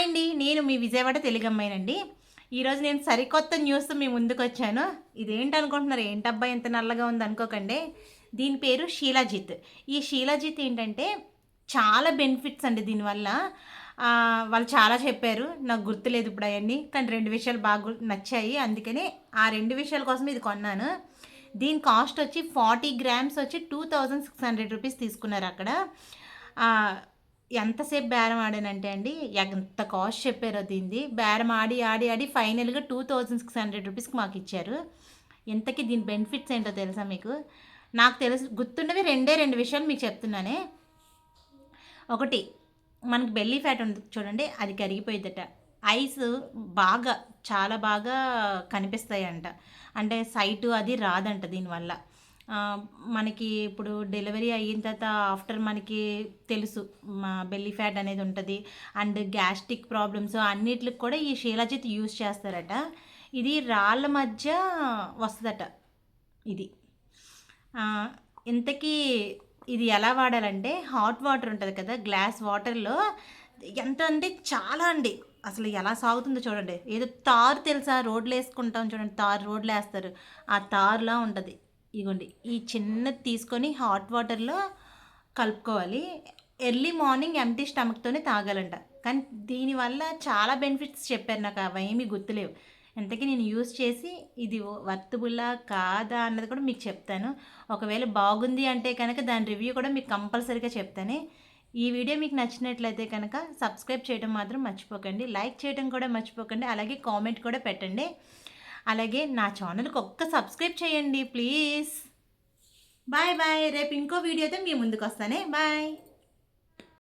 Hi అండి, నేను మీ విజయవాడ తెలుగు అమ్మాయినండి. ఈరోజు నేను సరికొత్త న్యూస్‌తో మీ ముందుకొచ్చాను. ఇదేంటనుకుంటున్నారు? ఏంటబ్బాయి ఇంత నల్లగా ఉందనుకోకండి. దీని పేరు షీలాజిత్. ఈ షీలాజిత్ ఏంటంటే చాలా బెనిఫిట్స్ అండి దీనివల్ల. వాళ్ళు చాలా చెప్పారు. నాకు గుర్తులేదు ఇప్పుడు అయన్నీ. కానీ 2 విషయాలు బాగా నచ్చాయి. అందుకని ఆ 2 విషయాల కోసం ఇది కొన్నాను. దీని కాస్ట్ వచ్చి 40 గ్రామ్స్ వచ్చి 2600 రూపీస్ తీసుకున్నారు అక్కడ. ఎంతసేపు బేరం ఆడానంటే అండి, ఎంత కాస్ట్ చెప్పారో దీనిది. బేరం ఆడి, ఆడి, ఆడి ఫైనల్‌గా 2600 రూపీస్‌కి మాకిచ్చారు. ఇంతకీ దీని బెనిఫిట్స్ ఏంటో తెలుసా మీకు? నాకు తెలుసు గుర్తున్నవి 2 విషయాలు మీకు చెప్తున్నానే. ఒకటి, మనకి బెల్లీ ఫ్యాట్ ఉంటుంది చూడండి, అది కరిగిపోయిద్దట. ఐస్ బాగా, చాలా బాగా కనిపిస్తాయంట. అంటే సైటు అది రాదంట దీనివల్ల. మనకి ఇప్పుడు డెలివరీ అయిన తర్వాత ఆఫ్టర్ మనకి తెలుసు మా బెల్లీ ఫ్యాట్ అనేది ఉంటుంది. అండ్ గ్యాస్ట్రిక్ ప్రాబ్లమ్స్ అన్నిటికి కూడా ఈ షీలాజిత్ యూజ్ చేస్తారట. ఇది రాళ్ళ మధ్య వస్తుందట ఇది. ఇంతకీ ఇది ఎలా వాడాలంటే, హాట్ వాటర్ ఉంటుంది కదా, గ్లాస్ వాటర్లో ఎంత అంటే చాలా అండి, అసలు ఎలా సాగుతుందో చూడండి. ఏదో తారు తెలుసా, రోడ్లు వేసుకుంటాం చూడండి, తారు రోడ్లు వేస్తారు, ఆ తారులా ఉంటుంది. ఇగోండి, ఈ చిన్నది తీసుకొని హాట్ వాటర్లో కలుపుకోవాలి. ఎర్లీ మార్నింగ్ ఎంప్టీ స్టమక్తోనే తాగాలంట. కానీ దీనివల్ల చాలా బెనిఫిట్స్ చెప్పారు, నాకు అవేమీ గుర్తులేవు. ఇంతకీ నేను యూస్ చేసి ఇది వర్తబుల్లా కాదా అన్నది కూడా మీకు చెప్తాను. ఒకవేళ బాగుంది అంటే కనుక దాని రివ్యూ కూడా మీకు కంపల్సరీగా చెప్తాను. ఈ వీడియో మీకు నచ్చినట్లయితే కనుక సబ్స్క్రైబ్ చేయడం మాత్రం మర్చిపోకండి, లైక్ చేయడం కూడా మర్చిపోకండి, అలాగే కామెంట్ కూడా పెట్టండి. అలాగే నా ఛానల్కి ఒక్క సబ్స్క్రైబ్ చేయండి ప్లీజ్. Bye bye. రేపు ఇంకో వీడియోతో మీ ముందుకు వస్తానే. బాయ్.